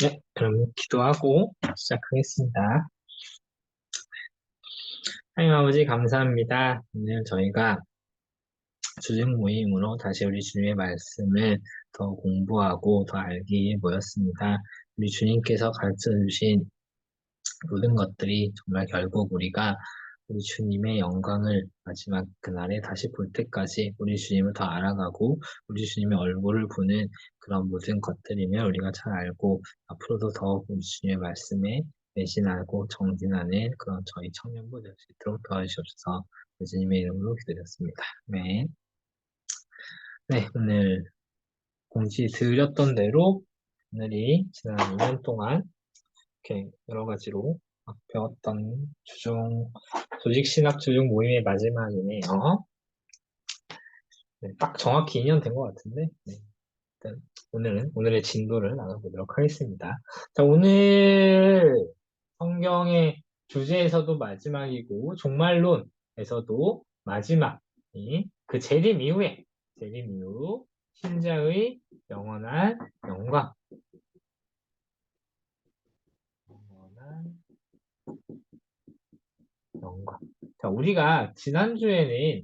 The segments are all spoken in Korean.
네, 그럼 기도하고 시작하겠습니다. 하나님 아버지 감사합니다. 오늘 저희가 주중 모임으로 다시 우리 주님의 말씀을 더 공부하고 더 알기 위해 모였습니다. 우리 주님께서 가르쳐 주신 모든 것들이 정말 결국 우리가 우리 주님의 영광을 마지막 그날에 다시 볼 때까지 우리 주님을 더 알아가고 우리 주님의 얼굴을 보는 그런 모든 것들이면 우리가 잘 알고 앞으로도 더욱 우리 주님의 말씀에 매진하고 정진하는 그런 저희 청년부 될 수 있도록 도와주시옵소서. 예수님의 이름으로 기도드렸습니다. 네. 네, 오늘 공지 드렸던 대로 오늘이 지난 2년 동안 이렇게 여러 가지로 막 배웠던 조직신학 주중 모임의 마지막이네요. 네, 딱 정확히 2년 된 것 같은데, 네, 일단 오늘의 진도를 나눠보도록 하겠습니다. 자, 오늘 성경의 주제에서도 마지막이고, 종말론에서도 마지막이 그 재림 이후, 신자의 영원한 영광, 영원한 영광. 자, 우리가 지난주에는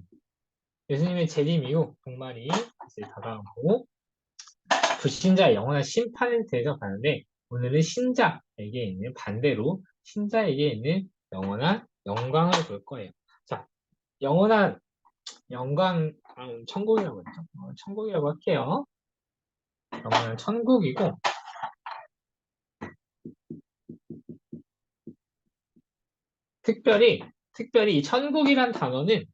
예수님의 재림 이후 종말이 이제 다가오고 불신자의 영원한 심판에 대해서 가는데 오늘은 신자에게 있는 반대로 신자에게 있는 영원한 영광을 볼 거예요. 자, 영원한 영광, 천국이라고 했죠. 천국이라고 할게요. 영원한 천국이고 특별히 특별히 이 천국이란 단어는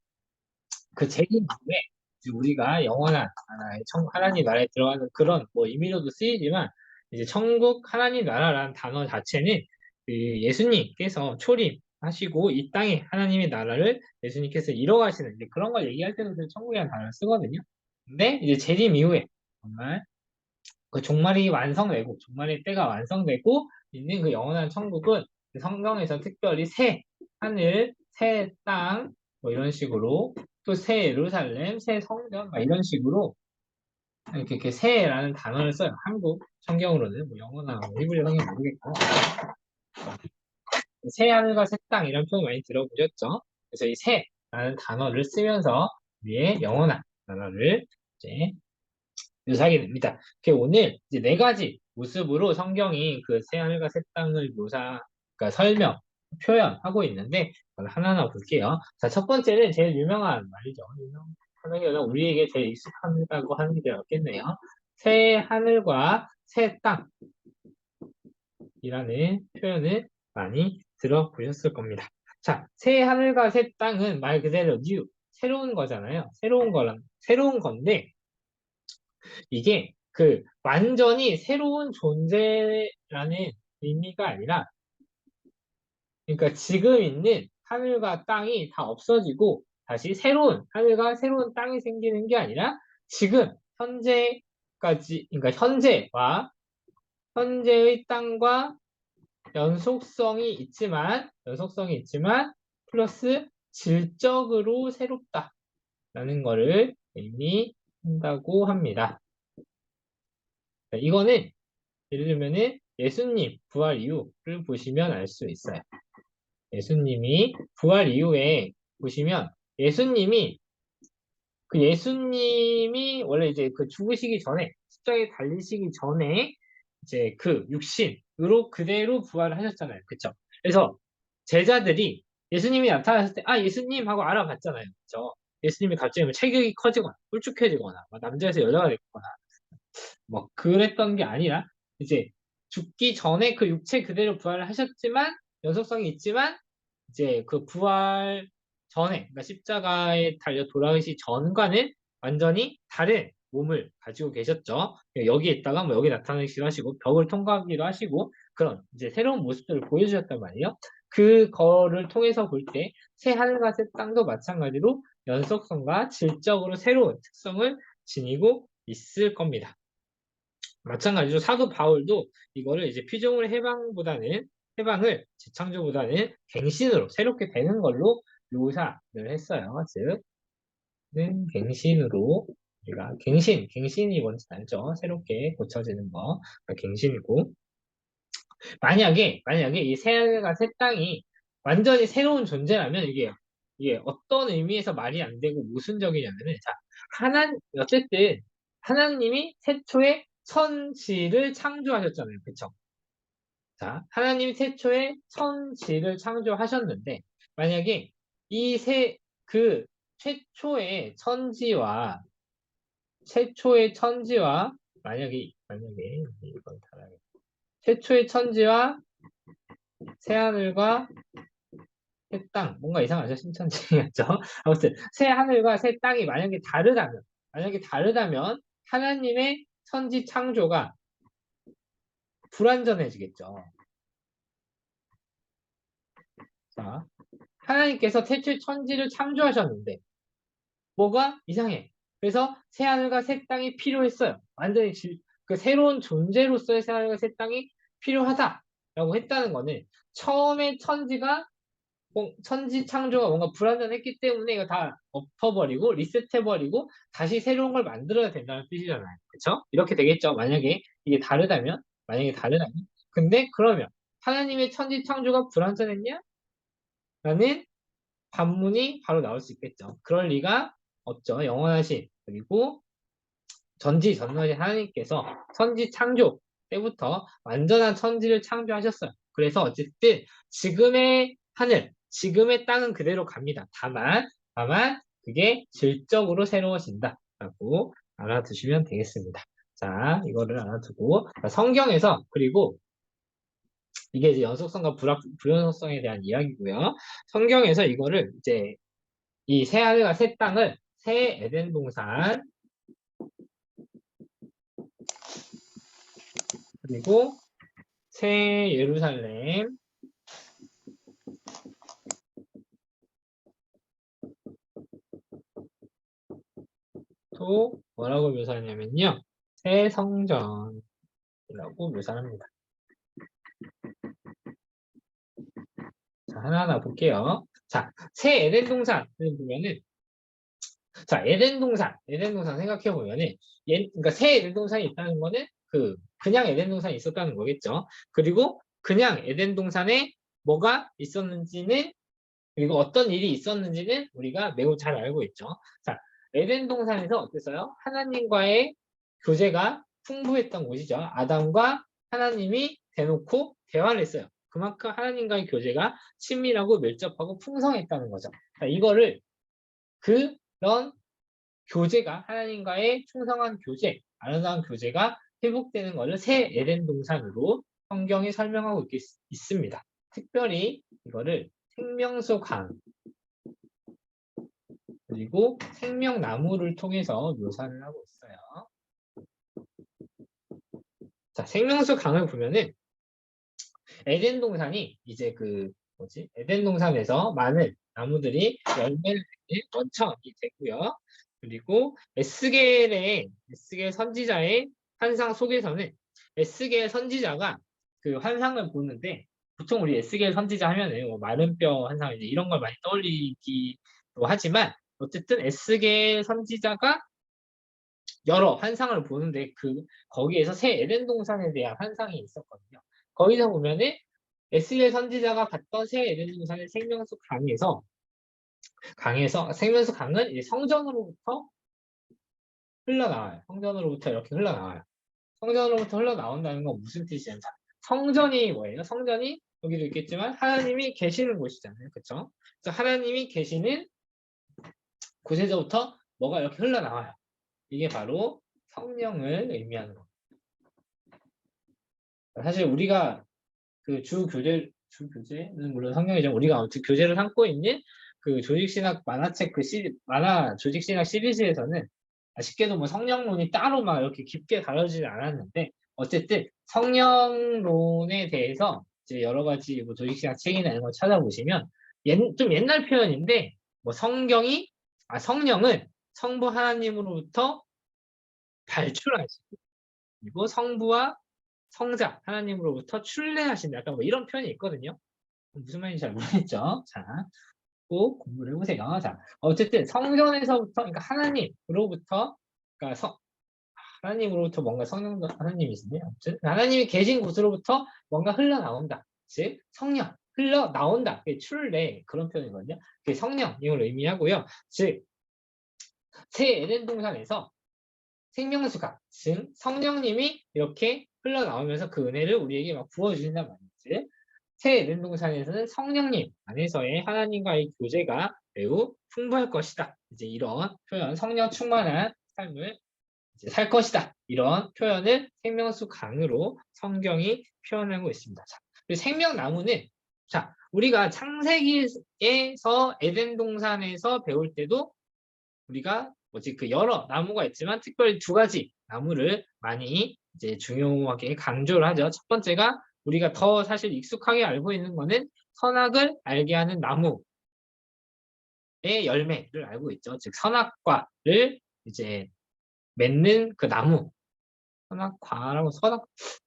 그 재림 이후에 이제 우리가 영원한 나라의 하나님 나라에 들어가는 그런 뭐 의미로도 쓰이지만 이제 천국 하나님 나라라는 단어 자체는 그 예수님께서 초림하시고 이 땅에 하나님의 나라를 예수님께서 이뤄가시는 이제 그런 걸 얘기할 때도 그 천국이라는 단어를 쓰거든요. 근데 이제 재림 이후에 정말 그 종말이 완성되고 종말의 때가 완성되고 있는 그 영원한 천국은 그 성경에서 특별히 새 하늘, 새 땅, 뭐 이런 식으로 또 새 예루살렘, 새 성전, 막 이런 식으로 이렇게 새라는 단어를 써요. 한국 성경으로는 뭐 영어나 뭐 히브리 성경 모르겠고 새 하늘과 새 땅 이런 표현 많이 들어보셨죠? 그래서 이 새라는 단어를 쓰면서 위에 영원한 단어를 이제 묘사하게 됩니다. 오늘 이제 네 가지 모습으로 성경이 그 새하늘과 새 땅을 그러니까 설명, 표현하고 있는데 하나하나 볼게요. 자, 첫 번째는 제일 유명한 말이죠. 하나님은 우리에게 제일 익숙하다고 하는 게 없겠네요. 새 하늘과 새 땅이라는 표현을 많이 들어보셨을 겁니다. 자, 새 하늘과 새 땅은 말 그대로 new, 새로운 거잖아요. 새로운 건데 이게 그 완전히 새로운 존재라는 의미가 아니라, 그러니까 지금 있는 하늘과 땅이 다 없어지고 다시 새로운 하늘과 새로운 땅이 생기는 게 아니라 지금 현재까지, 그러니까 현재의 땅과 연속성이 있지만 플러스 질적으로 새롭다라는 거를 의미한다고 합니다. 이거는 예를 들면은 예수님 부활 이후를 보시면 알 수 있어요. 예수님이 부활 이후에 보시면 예수님이 예수님이 원래 이제 그 죽으시기 전에 십자가에 달리시기 전에 이제 그 육신으로 그대로 부활을 하셨잖아요. 그쵸? 그래서 제자들이 예수님이 나타났을 때 예수님 하고 알아봤잖아요. 그쵸? 예수님이 갑자기 뭐 체격이 커지거나 홀쭉해지거나 남자에서 여자가 됐거나 뭐 그랬던 게 아니라 이제 죽기 전에 그 육체 그대로 부활을 하셨지만 연속성이 있지만 이제 그 부활 전에 그러니까 십자가에 달려 돌아오시 전과는 완전히 다른 몸을 가지고 계셨죠. 여기에 있다가 뭐 여기 나타나기도 하시고 벽을 통과하기도 하시고 그런 이제 새로운 모습들을 보여주셨단 말이에요. 그거를 통해서 볼 때 새 하늘과 새 땅도 마찬가지로 연속성과 질적으로 새로운 특성을 지니고 있을 겁니다. 마찬가지로 사도 바울도 이거를 이제 피조물 해방을 재창조보다는 갱신으로 새롭게 되는 걸로 묘사를 했어요. 즉, 갱신으로 우리가 갱신이 뭔지 알죠? 새롭게 고쳐지는 거, 그러니까 갱신이고 만약에 이 새하늘과 새 땅이 완전히 새로운 존재라면 이게 어떤 의미에서 말이 안 되고 모순적이냐면은, 자, 어쨌든, 하나님이 태초에 천지를 창조하셨잖아요. 그쵸? 자, 하나님이 태초에 천지를 창조하셨는데, 만약에 이 그 최초의 천지와, 만약에, 이건 달아요. 최초의 천지와 새하늘과 새 땅, 뭔가 이상하죠? 신천지였죠? 아무튼, 새하늘과 새 땅이 만약에 다르다면, 하나님의 천지 창조가 불완전해지겠죠. 자, 하나님께서 태초에 천지를 창조하셨는데, 뭐가 이상해. 그래서 새하늘과 새 땅이 필요했어요. 완전히 그 새로운 존재로서의 새하늘과 새 땅이 필요하다라고 했다는 거는 처음에 천지 창조가 뭔가 불완전했기 때문에 이거 다 엎어버리고 리셋해버리고 다시 새로운 걸 만들어야 된다는 뜻이잖아요. 그쵸? 이렇게 되겠죠. 만약에 다르다면. 근데 그러면 하나님의 천지 창조가 불완전했냐? 라는 반문이 바로 나올 수 있겠죠. 그럴 리가 없죠. 영원하신 그리고 전지전능하신 하나님께서 천지 창조 때부터 완전한 천지를 창조하셨어요. 그래서 어쨌든 지금의 하늘, 지금의 땅은 그대로 갑니다. 다만 그게 질적으로 새로워진다라고 알아두시면 되겠습니다. 자, 이거를 알아두고 성경에서 그리고 이게 이제 연속성과 불연속성에 대한 이야기고요. 성경에서 이거를 이제 이 새 하늘과 새 땅을 새 에덴 동산 그리고 새 예루살렘 또 뭐라고 묘사하냐면요. 새 성전이라고 묘사합니다. 자, 하나하나 볼게요. 자, 새 에덴 동산을 보면은 에덴 동산 생각해 보면은 그러니까 새 에덴 동산이 있다는 거는 그냥 에덴 동산이 있었다는 거겠죠. 그리고 그냥 에덴 동산에 뭐가 있었는지는 그리고 어떤 일이 있었는지는 우리가 매우 잘 알고 있죠. 자, 에덴 동산에서 어땠어요? 하나님과의 교제가 풍부했던 곳이죠. 아담과 하나님이 대놓고 대화를 했어요. 그만큼 하나님과의 교제가 친밀하고 밀접하고 풍성했다는 거죠. 자, 이거를 그런 교제가 하나님과의 충성한 교제, 아름다운 교제가 회복되는 것을 새 에덴 동산으로 성경이 설명하고 있습니다. 특별히 이거를 생명수 강 그리고 생명나무를 통해서 묘사를 하고 있어요. 자, 생명수 강을 보면은 에덴 동산이 이제 에덴 동산에서 많은 나무들이 열매를 맺는 원천이 되고요. 그리고 에스겔 선지자의 환상 속에서는 에스겔 선지자가 그 환상을 보는데 보통 우리 에스겔 선지자 하면은 뭐 마른 뼈 환상 이런 걸 많이 떠올리기도 하지만 어쨌든 에스겔 선지자가 여러 환상을 보는데 거기에서 새 에덴 동산에 대한 환상이 있었거든요. 거기서 보면은 에스겔 선지자가 봤던 새 에덴 동산의 생명수 강에서 생명수 강은 이제 성전으로부터 흘러나와요. 성전으로부터 이렇게 흘러나와요. 성전으로부터 흘러나온다는 건 무슨 뜻이냐면 성전이 뭐예요? 성전이 여기도 있겠지만 하나님이 계시는 곳이잖아요. 그렇죠? 그래서 하나님이 계시는 곳에서부터 뭐가 이렇게 흘러나와요. 이게 바로 성령을 의미하는 겁니다. 사실 우리가 주교제는 물론 성경이죠. 우리가 아무튼 교제를 삼고 있는 그 조직신학 만화책 만화 조직신학 시리즈에서는 아쉽게도 뭐 성령론이 따로 막 이렇게 깊게 다뤄지지 않았는데 어쨌든 성령론에 대해서 이제 여러 가지 뭐 조직신학 책이나 이런 거 찾아보시면 좀 옛날 표현인데 뭐 성령은 성부 하나님으로부터 발출하시고 그리고 성부와 성자 하나님으로부터 출래하신다. 약간 뭐 이런 표현이 있거든요. 무슨 말인지 잘 모르겠죠. 자, 꼭 공부를 해보세요. 자, 어쨌든 성전에서부터, 그러니까 하나님으로부터, 그러니까 하나님으로부터 뭔가 성령도 하나님이신데 아무튼 하나님이 계신 곳으로부터 뭔가 흘러나온다. 즉 성령 흘러나온다. 그게 출래 그런 표현이거든요. 그게 성령임을 의미하고요. 즉 새 에덴 동산에서 생명수가 즉 성령님이 이렇게 흘러나오면서 그 은혜를 우리에게 막 부어주신단 말이지. 새 에덴 동산에서는 성령님 안에서의 하나님과의 교제가 매우 풍부할 것이다. 이제 이런 표현, 성령 충만한 삶을 이제 살 것이다. 이런 표현을 생명수 강으로 성경이 표현하고 있습니다. 자, 생명나무는 자, 우리가 창세기에서 에덴 동산에서 배울 때도 우리가 뭐지 그 여러 나무가 있지만 특별히 두 가지 나무를 많이 이제 중요하게 강조를 하죠. 첫 번째가 우리가 더 사실 익숙하게 알고 있는 거는 선악을 알게 하는 나무의 열매를 알고 있죠. 즉 선악과를 이제 맺는 그 나무. 선악과라고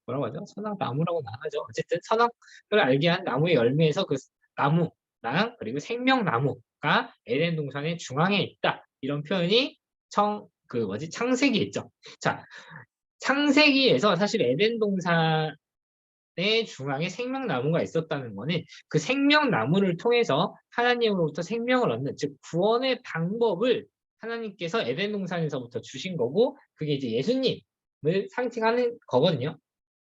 뭐라고 하죠? 선악나무라고 나가죠. 어쨌든 선악을 알게 한 나무의 열매에서 그 나무랑 그리고 생명나무가 에덴 동산의 중앙에 있다. 이런 표현이 창세기에 있죠. 자, 창세기에서 사실 에덴 동산의 중앙에 생명나무가 있었다는 거는 그 생명나무를 통해서 하나님으로부터 생명을 얻는, 즉 구원의 방법을 하나님께서 에덴 동산에서부터 주신 거고, 그게 이제 예수님을 상징하는 거거든요.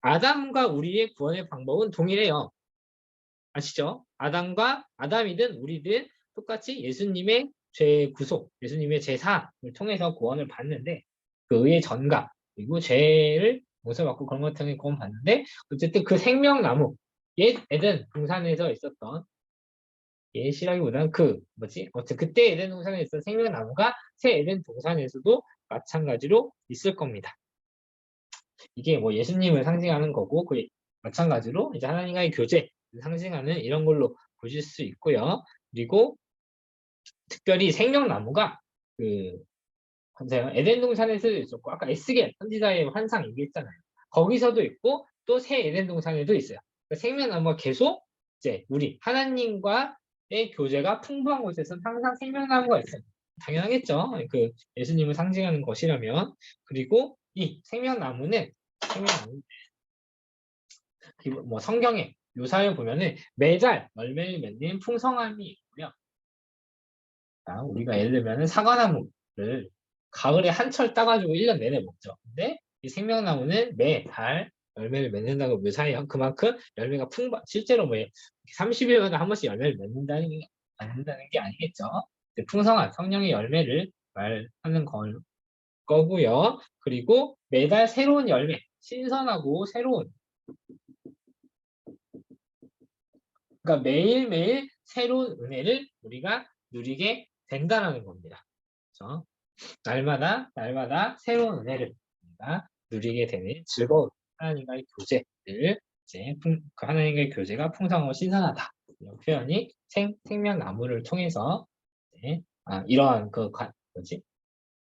아담과 우리의 구원의 방법은 동일해요. 아시죠? 아담이든 우리든 똑같이 예수님의 죄 구속, 예수님의 제사를 통해서 구원을 받는데 그 의의 전가 그리고 죄를 용서받고 그런 것 때문에 구원 받는데 어쨌든 그 생명나무 옛 에덴 동산에서 있었던 옛이라기보다는 어쨌든 그때 에덴 동산에 있었던 생명나무가 새 에덴 동산에서도 마찬가지로 있을 겁니다. 이게 뭐 예수님을 상징하는 거고 그 마찬가지로 이제 하나님과의 교제 상징하는 이런 걸로 보실 수 있고요. 그리고 특별히 생명나무가 에덴 동산에서도 있었고 아까 에스겔 선지자의 환상 얘기했잖아요. 거기서도 있고 또 새 에덴 동산에도 있어요. 그러니까 생명나무가 계속 이제 우리 하나님과의 교제가 풍부한 곳에서는 항상 생명나무가 있어요. 당연하겠죠. 그 예수님을 상징하는 것이라면. 그리고 이 생명나무는 뭐 성경에 묘사를 보면은 매달 열매를 맺는 풍성함이 있고요. 자, 우리가 예를 들면은 사과나무를 가을에 한철 따가지고 1년 내내 먹죠. 근데 이 생명나무는 매달 열매를 맺는다고 묘사해요. 그만큼 열매가 실제로 뭐 30일마다 한 번씩 열매를 맺는다는 게 아니겠죠. 풍성한 성령의 열매를 말하는 거고요. 그리고 매달 새로운 열매, 신선하고 새로운 그러니까 매일매일 새로운 은혜를 우리가 누리게 된다는 겁니다. 그렇죠? 날마다 새로운 은혜를 우리가 누리게 되는 즐거운 하나님과의 교제를 이제 그 하나님과의 교제가 풍성하고 신선하다. 이런 표현이 생명나무를 통해서 이러한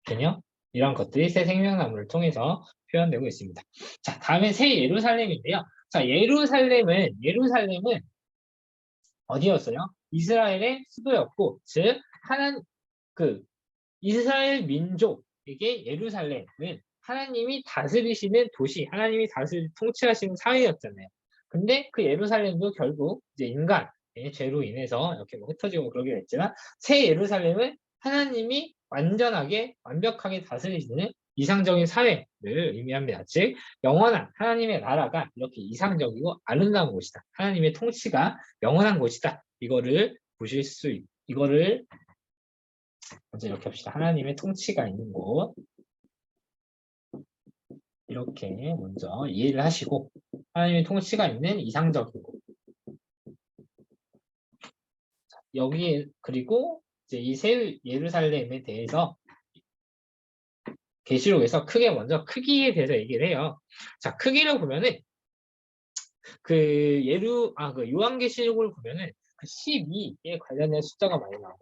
개념 이런 것들이 새 생명나무를 통해서 표현되고 있습니다. 자, 다음에 새 예루살렘인데요. 자, 예루살렘은 어디였어요? 이스라엘의 수도였고, 즉 이스라엘 민족에게 예루살렘은 하나님이 다스리시는 도시, 하나님이 통치하시는 사회였잖아요. 근데 그 예루살렘도 결국 이제 인간의 죄로 인해서 이렇게 뭐 흩어지고 그러게 됐지만 새 예루살렘은 하나님이 완벽하게 다스리시는 이상적인 사회를 의미합니다. 즉 영원한 하나님의 나라가 이렇게 이상적이고 아름다운 곳이다. 하나님의 통치가 영원한 곳이다. 이거를 먼저 이렇게 합시다. 하나님의 통치가 있는 곳 이렇게 먼저 이해를 하시고 하나님의 통치가 있는 이상적인 곳 여기에 그리고 이제 이 새 예루살렘에 대해서 계시록에서 먼저 크기에 대해서 얘기를 해요. 자, 크기를 보면은 요한계시록을 보면은 12에 관련된 숫자가 많이 나와요.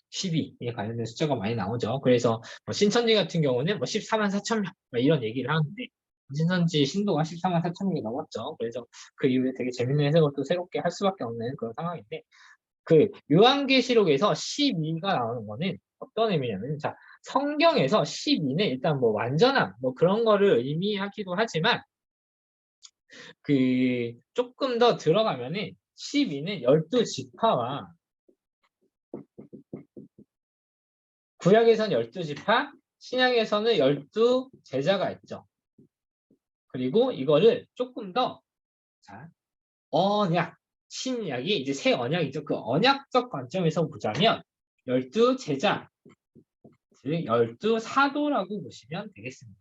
12에 관련된 숫자가 많이 나오죠. 그래서 신천지 같은 경우는 14만 4천 명 이런 얘기를 하는데 신천지 신도가 14만 4천 명이 넘었죠. 그래서 그 이후에 되게 재밌는 해석을 또 새롭게 할 수밖에 없는 그런 상황인데 요한계시록에서 12가 나오는 거는 어떤 의미냐면 성경에서 12는 일단 뭐 완전함 뭐 그런 거를 의미하기도 하지만 그 조금 더 들어가면은 12는 12지파와 구약에서는 12지파, 신약에서는 12제자가 있죠. 그리고 이거를 조금 더 자, 언약, 신약이 이제 새 언약이죠. 그 언약적 관점에서 보자면 12제자, 즉 12사도라고 보시면 되겠습니다.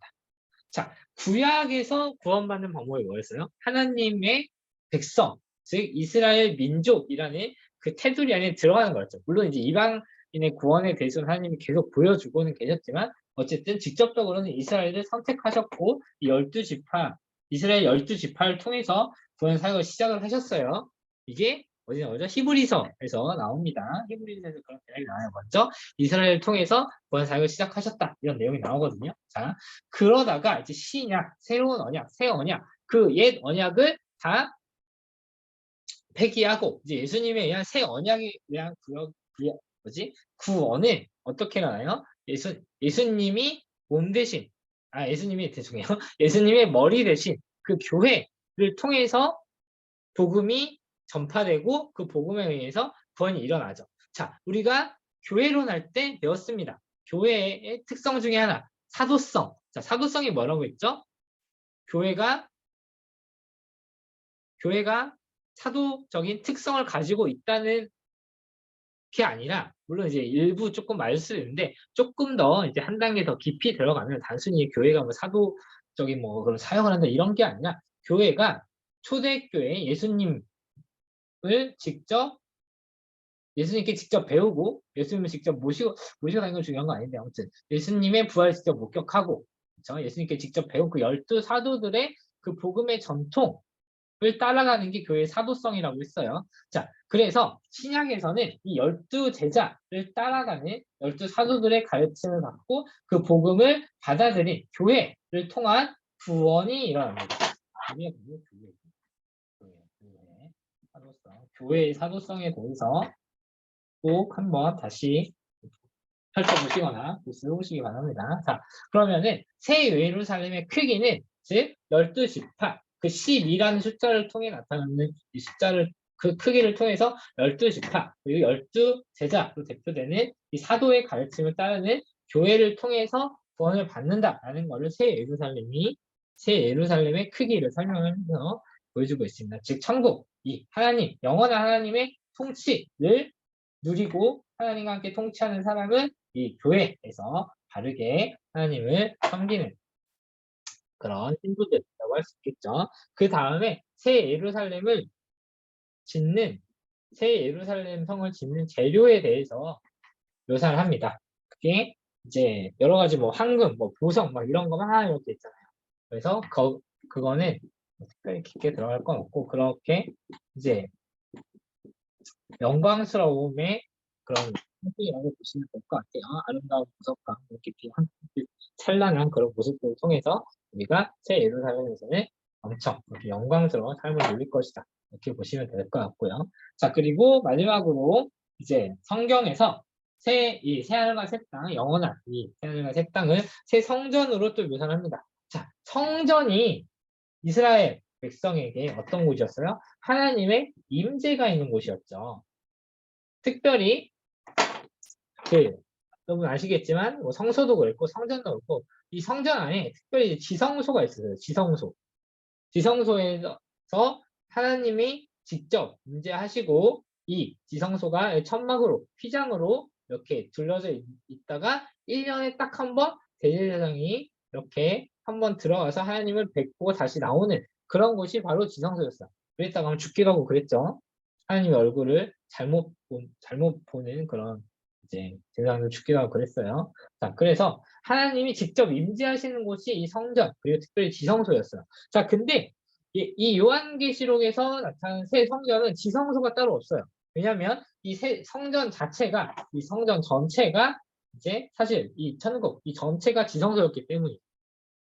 자, 구약에서 구원받는 방법이 뭐였어요? 하나님의 백성, 즉 이스라엘 민족이라는 그 테두리 안에 들어가는 거였죠. 물론 이제 이방인의 구원에 대해서는 하나님이 계속 보여주고는 계셨지만 어쨌든 직접적으로는 이스라엘을 선택하셨고 이 12지파, 이스라엘 12지파를 통해서 구원 사역을 시작을 하셨어요. 이게 어디 나오죠? 히브리서에서 나옵니다. 히브리서에서 그런 내용이 나와요. 먼저 이스라엘을 통해서 구원 사역을 시작하셨다. 이런 내용이 나오거든요. 자, 그러다가 이제 신약, 새로운 언약, 새 언약, 그 옛 언약을 다 폐기하고 이제 예수님에 의한 새 언약에 대한 구원을 어떻게 나나요? 예수님이 몸 대신, 예수님이 죄송해요. 예수님의 머리 대신 그 교회를 통해서 복음이 전파되고 그 복음에 의해서 구원이 일어나죠. 자, 우리가 교회론 할 때 배웠습니다. 교회의 특성 중에 하나, 사도성. 자, 사도성이 뭐라고 했죠? 교회가 사도적인 특성을 가지고 있다는 게 아니라, 물론 이제 일부 조금 말씀인데 조금 더 이제 한 단계 더 깊이 들어가면 단순히 교회가 뭐 사도적인 뭐 그런 사역을 한다 이런 게 아니라 교회가 초대교회 예수님을 직접 예수님께 직접 배우고 예수님을 직접 모시고 다니는 건 중요한 거 아닌데 아무튼 예수님의 부활을 직접 목격하고 그렇죠? 예수님께 직접 배운 그 12사도들의 그 복음의 전통을 따라가는 게 교회의 사도성이라고 했어요. 자, 그래서 신약에서는 이 12제자를 따라가는 12사도들의 가르침을 받고 그 복음을 받아들인 교회를 통한 구원이 일어납니다. 교회의 사도성에 대해서 꼭 한번 다시 펼쳐보시거나 쓰시기 바랍니다. 자, 그러면은 새 예루살렘의 크기는 즉 12지파, 그 12라는 숫자를 통해 나타나는 이 숫자를 그 크기를 통해서 12지파, 그리고 12제자로 대표되는 이 사도의 가르침을 따르는 교회를 통해서 구원을 받는다라는 것을 새 예루살렘의 크기를 설명하면서 보여주고 있습니다. 즉 천국, 이 하나님, 영원한 하나님의 통치를 누리고 하나님과 함께 통치하는 사람은 이 교회에서 바르게 하나님을 섬기는 그런 신부들이라고 할 수 있겠죠. 그 다음에 새 예루살렘 성을 짓는 재료에 대해서 묘사를 합니다. 그게 이제 여러 가지 뭐 황금, 뭐 보석, 막 이런 거 막 이렇게 있잖아요. 그래서 그거는 특별히 깊게 들어갈 건 없고 그렇게 이제 영광스러움의 그런 상징이라고 보시면 될 것 같아요. 아름다운 보석과 깊이 찬란한 그런 모습들을 통해서 우리가 새 예루살렘에서는 엄청 이렇게 영광스러운 삶을 누릴 것이다. 이렇게 보시면 될 것 같고요. 자, 그리고 마지막으로 이제 성경에서 이 새하늘과 새 땅, 영원한 이 새하늘과 새 땅을 새 성전으로 또 묘사를 합니다. 자, 성전이 이스라엘 백성에게 어떤 곳이었어요? 하나님의 임재가 있는 곳이었죠. 특별히 여러분 아시겠지만 뭐 성소도 그렇고 성전도 그렇고 이 성전 안에 특별히 지성소가 있어요. 지성소에서 하나님이 직접 임재하시고 이 지성소가 천막으로 휘장으로 이렇게 둘러져 있다가 1년에 딱 한 번 대제사장이 이렇게 한 번 들어가서 하나님을 뵙고 다시 나오는 그런 곳이 바로 지성소였어요. 그랬다가 하면 죽기도 하고 그랬죠. 하나님의 얼굴을 잘못 보는 그런 이제 제사장도 죽기도 하고 그랬어요. 자, 그래서 하나님이 직접 임재하시는 곳이 이 성전 그리고 특별히 지성소였어요. 자, 근데 이 요한계시록에서 나타나는 새 성전은 지성소가 따로 없어요. 왜냐하면 이 성전 전체가 이제 사실 이 천국 이 전체가 지성소였기 때문이에요.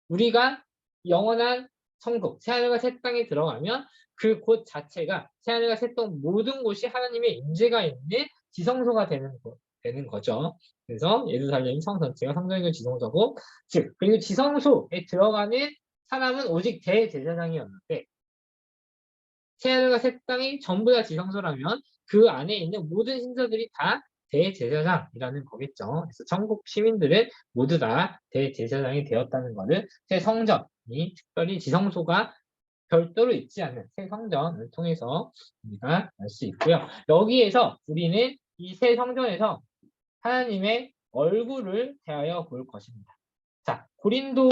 우리가 영원한 천국 새하늘과 새 땅에 들어가면 그 곳 자체가 새하늘과 새 땅 모든 곳이 하나님의 임재가 있는 지성소가 되는 되는 거죠. 그래서 예루살렘 성 전체가 성전이고 지성소고, 즉 그리고 지성소에 들어가는 사람은 오직 대제사장이었는데, 새하늘과 새 땅이 전부 다 지성소라면 그 안에 있는 모든 신사들이 다 대제사장이라는 거겠죠. 그래서 천국 시민들은 모두 다 대제사장이 되었다는 것을 새 성전이 특별히 지성소가 별도로 있지 않는 새 성전을 통해서 우리가 알 수 있고요. 여기에서 우리는 이 새 성전에서 하나님의 얼굴을 대하여 볼 것입니다. 자, 고린도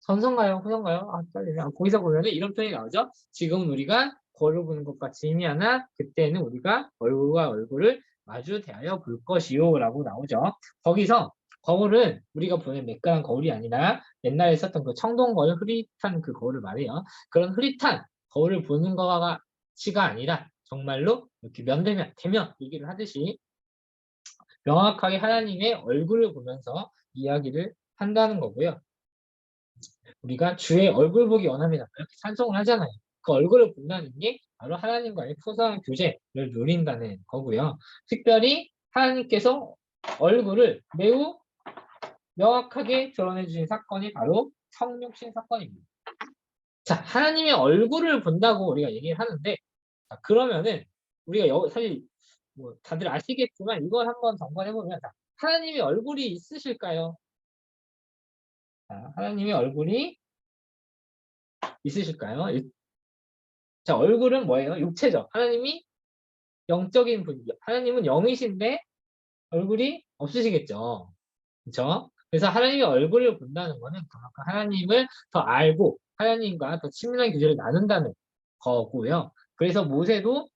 전서인가요? 후서인가요? 아, 떨리네. 거기서 보면은 이런 표현이 나오죠. 지금 우리가 거울을 보는 것과 의미하나 그때는 우리가 얼굴과 얼굴을 마주 대하여 볼 것이요 라고 나오죠. 거기서 거울은 우리가 보는 매끈한 거울이 아니라 옛날에 썼던 그 청동 거울, 흐릿한 그 거울을 말해요. 그런 흐릿한 거울을 보는 거가 치가 아니라 정말로 이렇게 면대면 대면 얘기를 하듯이 명확하게 하나님의 얼굴을 보면서 이야기를 한다는 거고요. 우리가 주의 얼굴 보기 원합니다. 이렇게 찬송을 하잖아요. 그 얼굴을 본다는 게 바로 하나님과의 소소한 교제를 누린다는 거고요. 특별히 하나님께서 얼굴을 매우 명확하게 드러내 주신 사건이 바로 성육신 사건입니다. 자, 하나님의 얼굴을 본다고 우리가 얘기를 하는데, 자, 그러면은 우리가 사실 뭐 다들 아시겠지만 이걸 한번 점검해보면, 자, 하나님의 얼굴이 있으실까요? 자, 하나님의 얼굴이 있으실까요? 자, 얼굴은 뭐예요? 육체죠. 하나님이 영적인 분, 하나님은 영이신데 얼굴이 없으시겠죠. 그렇죠? 그래서 하나님의 얼굴을 본다는 것은 그만큼 하나님을 더 알고 하나님과 더 친밀한 교제를 나눈다는 거고요. 그래서 모세도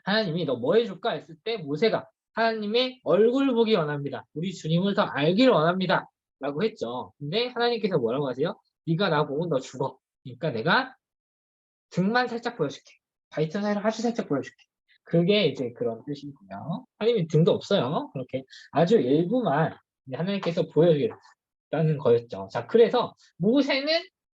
하나님이 너 뭐 해줄까 했을 때 모세가 하나님의 얼굴 보기 원합니다. 우리 주님을 더 알기를 원합니다. 라고 했죠. 근데 하나님께서 뭐라고 하세요? 네가 나 보면 너 죽어. 그러니까 내가 등만 살짝 보여줄게. 바이튼 사이를 아주 살짝 보여줄게. 그게 이제 그런 뜻이고요. 하나님이 등도 없어요. 그렇게 아주 일부만 하나님께서 보여주겠다는 거였죠. 자, 그래서 모세는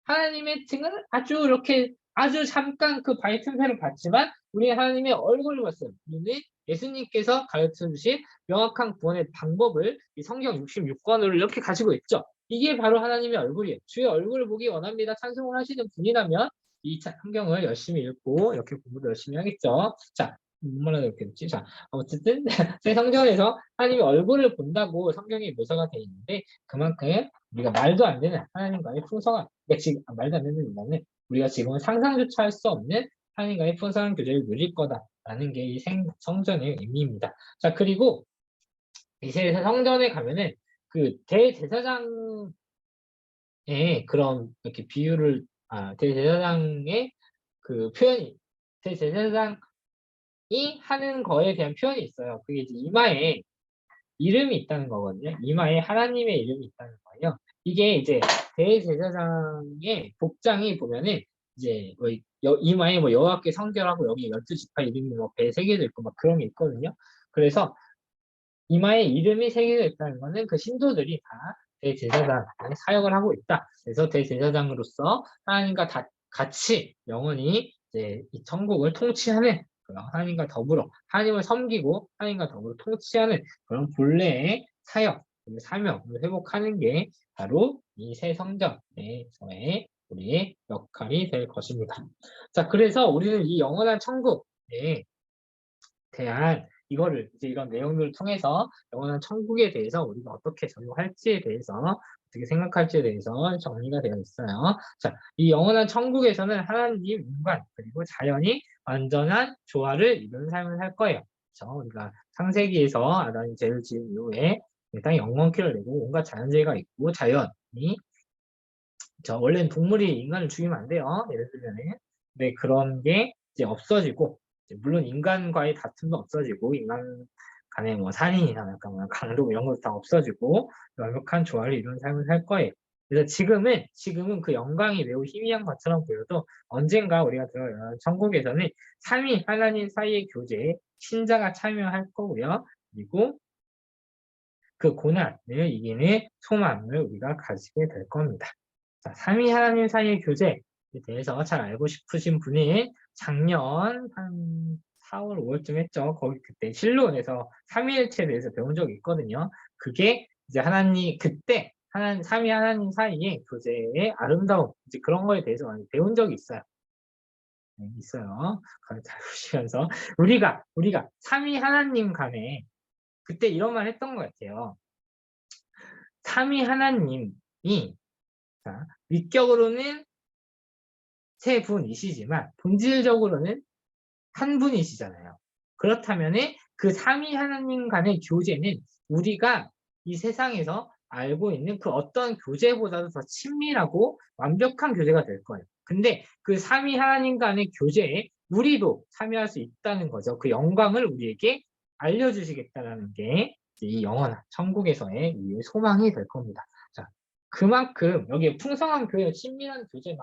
하나님의 등을 아주 이렇게 아주 잠깐 그 바이튼 사이를 봤지만 우리 하나님의 얼굴을 봤어요. 우리는 예수님께서 가르쳐 주신 명확한 구원의 방법을 이 성경 66권으로 이렇게 가지고 있죠. 이게 바로 하나님의 얼굴이에요. 주의 얼굴을 보기 원합니다. 찬송을 하시는 분이라면 이 성경을 열심히 읽고 이렇게 공부를 열심히 하겠죠. 자, 얼마나 이렇겠지? 자, 어쨌든 새 성경에서 하나님의 얼굴을 본다고 성경에 묘사가 되어 있는데 그만큼 우리가 말도 안 되는 하나님과의 풍성한 그러니까 지금 말도 안 되는 이유는 우리가 지금은 상상조차 할 수 없는 하나님과의 풍성한 교제를 누릴 거다라는 게 이 성전의 의미입니다. 자, 그리고 이제 성전에 가면은 그 대제사장의 그런 이렇게 비유를 대제사장의 그 표현이 대제사장이 하는 거에 대한 표현이 있어요. 그게 이제 이마에 이름이 있다는 거거든요. 이마에 하나님의 이름이 있다는 거예요. 이게 이제 대제사장의 복장이 보면은 이제 뭐 이마에 뭐 여호와께 성결하고 여기 12지파 이름이 뭐 배에 새겨져 있고 막 그런 게 있거든요. 그래서 이마에 이름이 새겨져 있다는 거는 그 신도들이 다 대제사장의 사역을 하고 있다. 그래서 대제사장으로서 하나님과 같이 영원히 이제 이 천국을 통치하는 그런 하나님과 더불어 하나님을 섬기고 하나님과 더불어 통치하는 그런 본래의 사역, 사명을 회복하는 게 바로 이 새 성전에서의 우리의 역할이 될 것입니다. 자, 그래서 우리는 이 영원한 천국에 대한 이거를 이제 이런 내용들을 통해서 영원한 천국에 대해서 우리가 어떻게 적용할지에 대해서 어떻게 생각할지에 대해서 정리가 되어 있어요. 자, 이 영원한 천국에서는 하나님, 인간 그리고 자연이 완전한 조화를 이루는 삶을 살 거예요. 그렇죠? 우리가 창세기에서 아담이 죄를 지은 이후에 땅에 영광키를 내고 온갖 자연재해가 있고 자연이 원래는 동물이 인간을 죽이면 안 돼요. 예를 들면은. 근데 그런 게 이제 없어지고 물론 인간과의 다툼도 없어지고 인간 간의 뭐 살인이나 약간 뭐 강도 이런 것도 다 없어지고 완벽한 조화를 이루는 삶을 살 거예요. 그래서 지금은 그 영광이 매우 희미한 것처럼 보여도 언젠가 우리가 들어가는 천국에서는 삼위 하나님 사이의 교제에 신자가 참여할 거고요. 그리고 그 고난을 이기는 소망을 우리가 가지게 될 겁니다. 자, 삼위 하나님 사이의 교제에 대해서 잘 알고 싶으신 분이 작년 한 4월, 5월쯤 했죠. 거기 그때 실로원에서 삼위일체에 대해서 배운 적이 있거든요. 그게 이제 하나님 그때 삼위 하나님 사이의 교제의 아름다움 이제 그런 거에 대해서 많이 배운 적이 있어요. 네, 있어요. 그걸 잘 보시면서 우리가 삼위 하나님 간에 그때 이런 말 했던 것 같아요. 삼위 하나님이 자, 위격으로는 세 분이시지만 본질적으로는 한 분이시잖아요. 그렇다면 그 삼위 하나님 간의 교제는 우리가 이 세상에서 알고 있는 그 어떤 교제보다도 더 친밀하고 완벽한 교제가 될 거예요. 근데 그 삼위 하나님 간의 교제에 우리도 참여할 수 있다는 거죠. 그 영광을 우리에게 알려주시겠다는 게 이 영원한 천국에서의 우리의 소망이 될 겁니다. 자, 그만큼 여기에 풍성한 교회, 친밀한 교제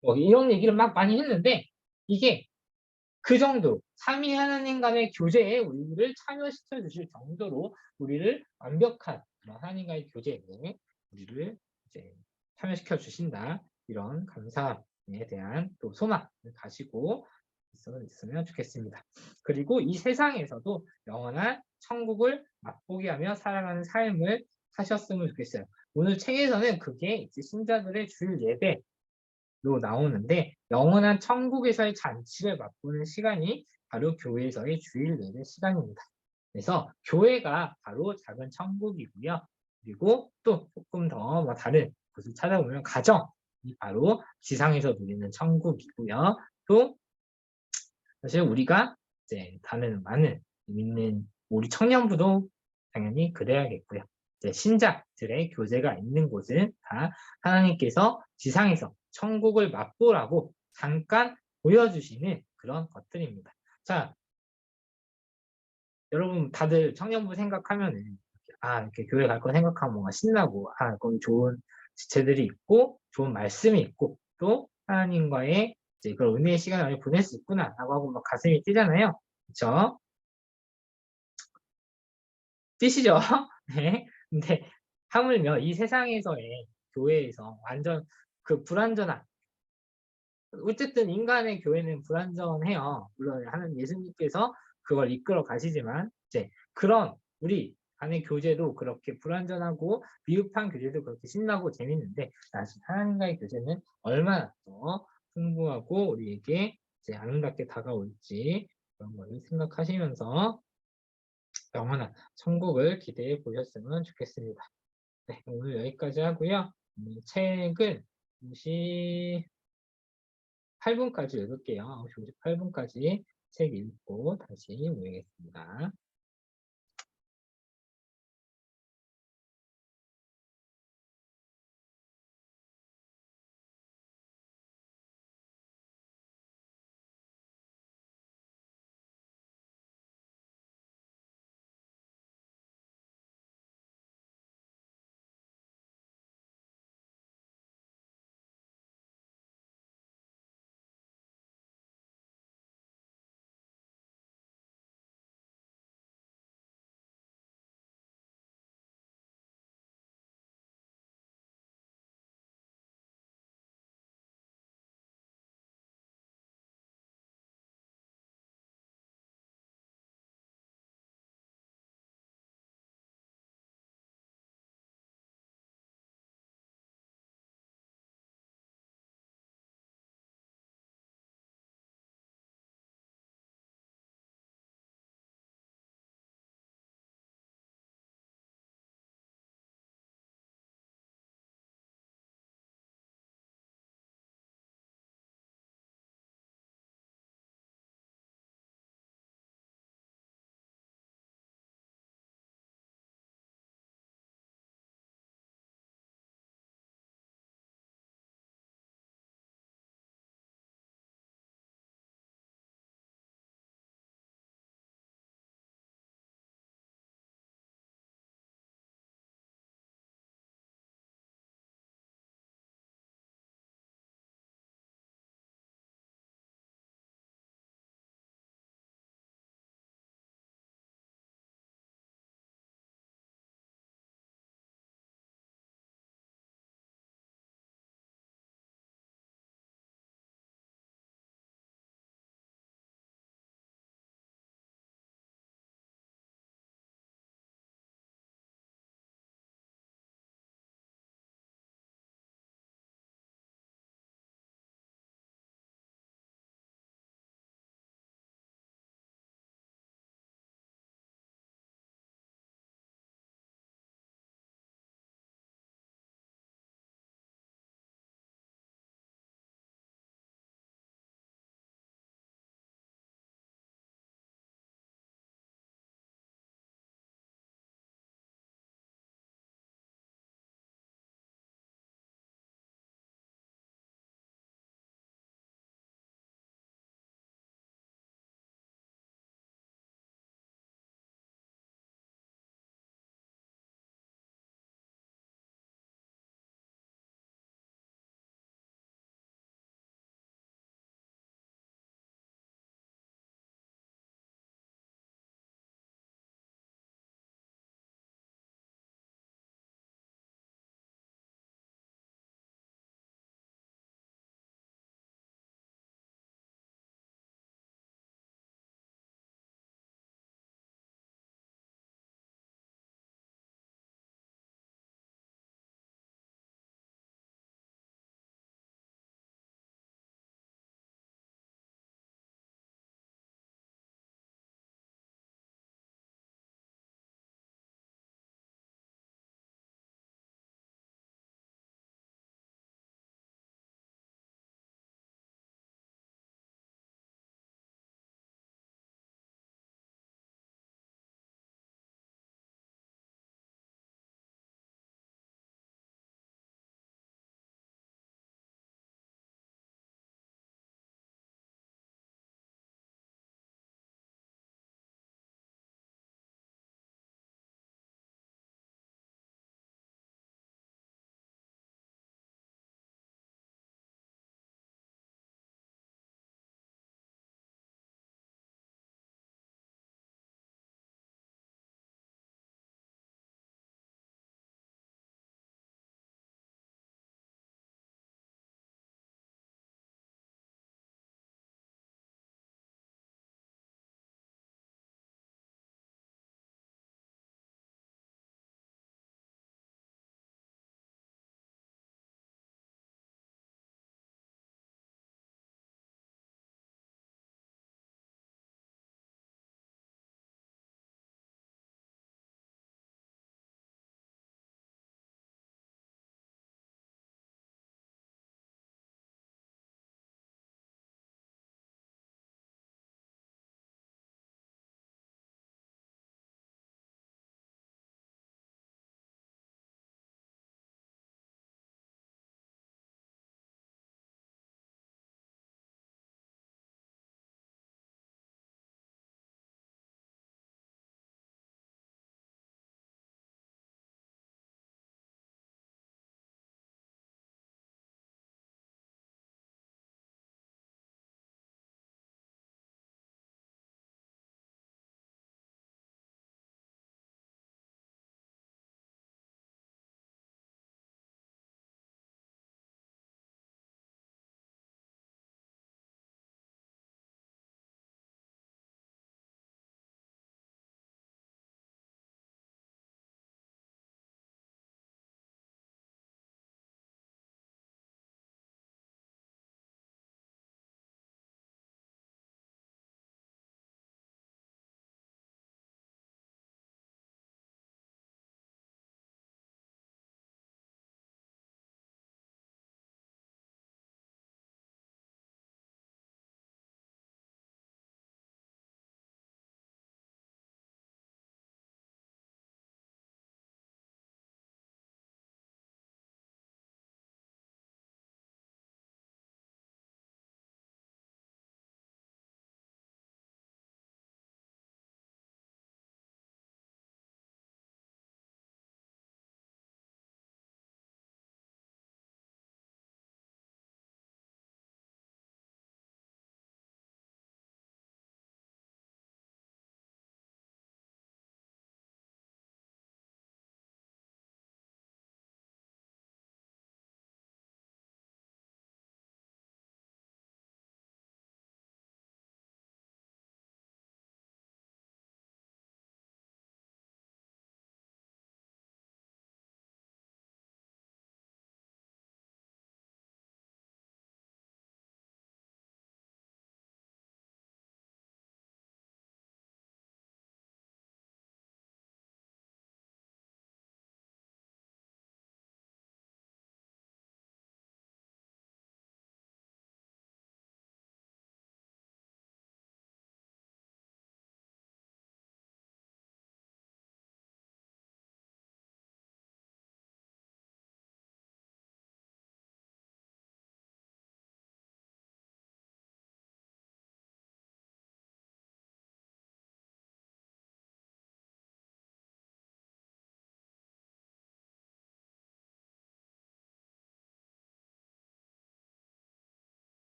뭐 이런 얘기를 막 많이 했는데 이게 그 정도 삼위 하나님 간의 교제에 우리를 참여시켜 주실 정도로 우리를 완벽한 하나님과의 교제에 우리를 이제 참여시켜 주신다. 이런 감사에 대한 또 소망을 가지고 있으면 좋겠습니다. 그리고 이 세상에서도 영원한 천국을 맛보게 하며 살아가는 삶을 사셨으면 좋겠어요. 오늘 책에서는 그게 이제 신자들의 주일 예배 로 나오는데 영원한 천국에서의 잔치를 맛보는 시간이 바로 교회에서의 주일 예배 시간입니다. 그래서 교회가 바로 작은 천국이고요. 그리고 또 조금 더 다른 곳을 찾아보면 가정이 바로 지상에서 누리는 천국이고요. 또 사실 우리가 이제 다른 많은 믿는 우리 청년부도 당연히 그래야겠고요. 이제 신자들의 교제가 있는 곳은 다 하나님께서 지상에서 천국을 맛보라고 잠깐 보여주시는 그런 것들입니다. 자, 여러분 다들 청년부 생각하면은 이렇게 교회 갈 거 생각하면 뭔가 신나고 거기 좋은 지체들이 있고 좋은 말씀이 있고 또 하나님과의 이제 그런 은혜의 시간을 많이 보낼 수 있구나라고 하고 막 가슴이 뛰잖아요. 그렇죠? 뛰시죠? 네. 근데 하물며 이 세상에서의 교회에서 완전 그 불완전한 어쨌든 인간의 교회는 불완전해요. 물론 하나님 예수님께서 그걸 이끌어 가시지만 이제 그런 우리 안의 교제도 그렇게 불완전하고 미흡한 교제도 그렇게 신나고 재밌는데 사실 하나님과의 교제는 얼마나 더 풍부하고 우리에게 이제 아름답게 다가올지 그런 걸 생각하시면서 영원한 천국을 기대해 보셨으면 좋겠습니다. 네, 오늘 여기까지 하고요. 책은 58분까지 읽을게요. 9시 58분까지 책 읽고 다시 모이겠습니다.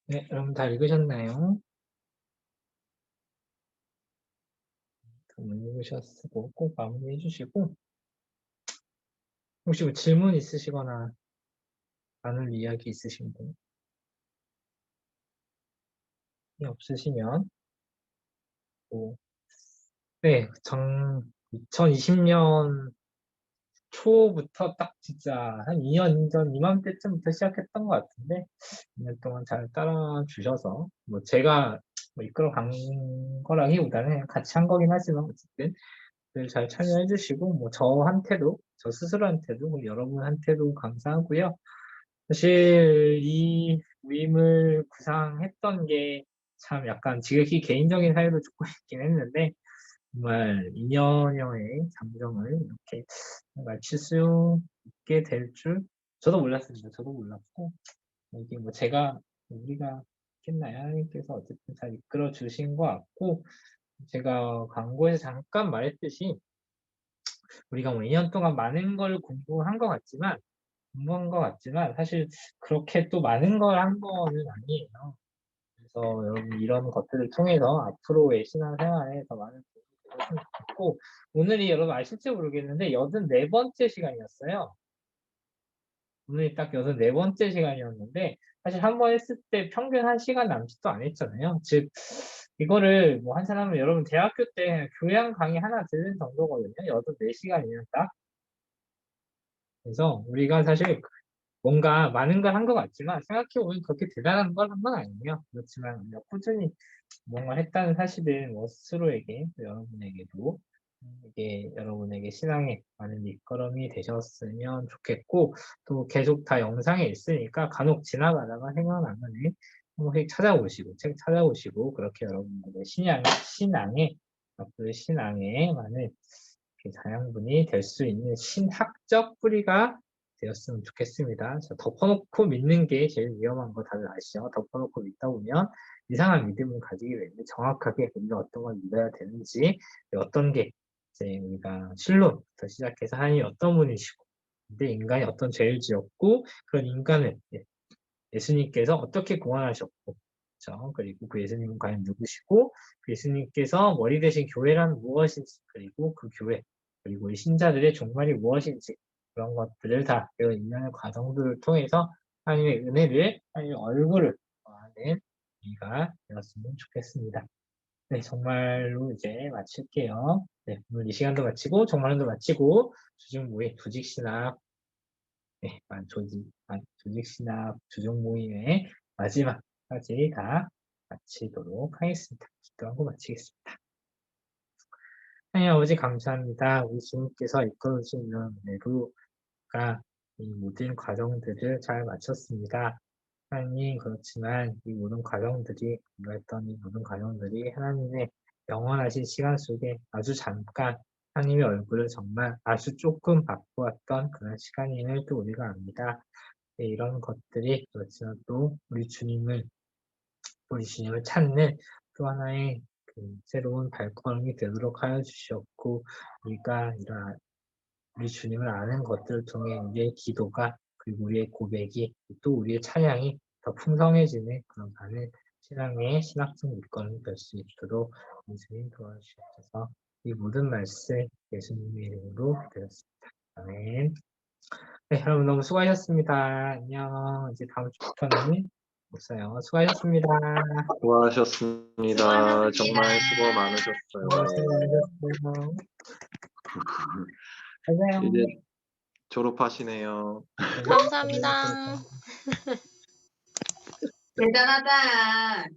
네, 여러분 다 읽으셨나요? 못 읽으셨고 꼭 마무리해 주시고 혹시 뭐 질문 있으시거나 나눌 이야기 있으신 분이 없으시면 또 네, 2020년 초부터 딱 진짜 한 2년 전 이맘때쯤부터 시작했던 것 같은데 2년 동안 잘 따라주셔서 뭐 제가 뭐 이끌어 간 거라기보다는 그냥 같이 한 거긴 하지만 어쨌든 늘 잘 참여해 주시고 뭐 저한테도 저 스스로한테도 뭐 여러분한테도 감사하고요. 사실 이 모임을 구상했던 게 참 약간 지극히 개인적인 사유도 조금 있긴 했는데 정말 2년여의 잠정을 이렇게 마칠 수 있게 될 줄 저도 몰랐습니다. 저도 몰랐고 이게 뭐 제가 우리가 했나요? 하나님께서 어쨌든 잘 이끌어 주신 것 같고 제가 광고에서 잠깐 말했듯이 우리가 뭐 2년 동안 많은 걸 공부한 것 같지만 사실 그렇게 또 많은 걸 한 거는 아니에요. 그래서 여러분 이런 것들을 통해서 앞으로의 신앙생활에 더 많은 도움이 되셨으면 좋겠고 오늘이 여러분 아실지 모르겠는데 84번째 시간이었어요. 오늘이 딱 84번째 시간이었는데 사실 한 번 했을 때 평균 1시간 남짓도 안 했잖아요. 즉 이거를 뭐 한 사람은 여러분 대학교 때 교양 강의 하나 들은 정도거든요. 84시간이면 딱. 그래서 우리가 사실 뭔가 많은 걸 한 것 같지만 생각해보면 그렇게 대단한 걸 한 건 아니에요. 그렇지만 우리가 꾸준히 뭔가 했다는 사실은 뭐 스스로에게 또 여러분에게도 이게 여러분에게 신앙에 많은 밑거름이 되셨으면 좋겠고 또 계속 다 영상에 있으니까 간혹 지나가다가 생각나면 한 번씩 찾아보시고 책 찾아보시고 그렇게 여러분들의 신앙에 앞으로의 신앙에 많은 이렇게 자양분이 될 수 있는 신학적 뿌리가 되었으면 좋겠습니다. 덮어놓고 믿는 게 제일 위험한 거 다들 아시죠? 덮어놓고 믿다 보면 이상한 믿음을 가지게 되는데 정확하게 우리가 어떤 걸 믿어야 되는지 어떤 게 이제 우리가 신론부터 시작해서 하나님이 어떤 분이시고 근데 인간이 어떤 죄를 지었고 그런 인간을 예수님께서 어떻게 구원하셨고 그렇죠? 그리고 그 예수님은 과연 누구시고 그 예수님께서 머리 대신 교회란 무엇인지 그리고 그 교회 그리고 이 신자들의 종말이 무엇인지 그런 것들을 다 배워 있는 과정들을 통해서 하나님의 은혜를 하나님의 얼굴을 아는 우리가 되었으면 좋겠습니다. 네, 정말로 이제 마칠게요. 네, 오늘 이 시간도 마치고 정말로 마치고 주중 모임 조직신학 네, 조직신학 주중 모임의 마지막까지 다 마치도록 하겠습니다. 기도하고 마치겠습니다. 하나님 아버지 감사합니다. 우리 주님께서 이끌어주시는 은혜로가 이 모든 과정들을 잘 마쳤습니다. 하나님 그렇지만 이 모든 과정들이 우리가 했던 이 모든 과정들이 하나님의 영원하신 시간 속에 아주 잠깐 하나님의 얼굴을 정말 아주 조금 바꾸었던 그런 시간임을 또 우리가 압니다. 네, 이런 것들이 그렇지만 또 우리 주님을 찾는 또 하나의 그 새로운 발걸음이 되도록 하여 주시옵고 우리가 이런 우리 주님을 아는 것들을 통해 우리의 기도가 그리고 우리의 고백이 또 우리의 찬양이 더 풍성해지는 그런 많은 신앙의 신학적 물건을 될 수 있도록 예수님 도와주시옵소서. 이 모든 말씀 예수님의 이름으로 드렸습니다. 아멘. 네, 여러분 너무 수고하셨습니다. 안녕. 이제 다음 주부터는 없어요. 수고하셨습니다. 수고하셨습니다. 정말 수고 많으셨어요. 수고 많으셨어요. 안녕. 이제 졸업하시네요. 감사합니다. 대단하다.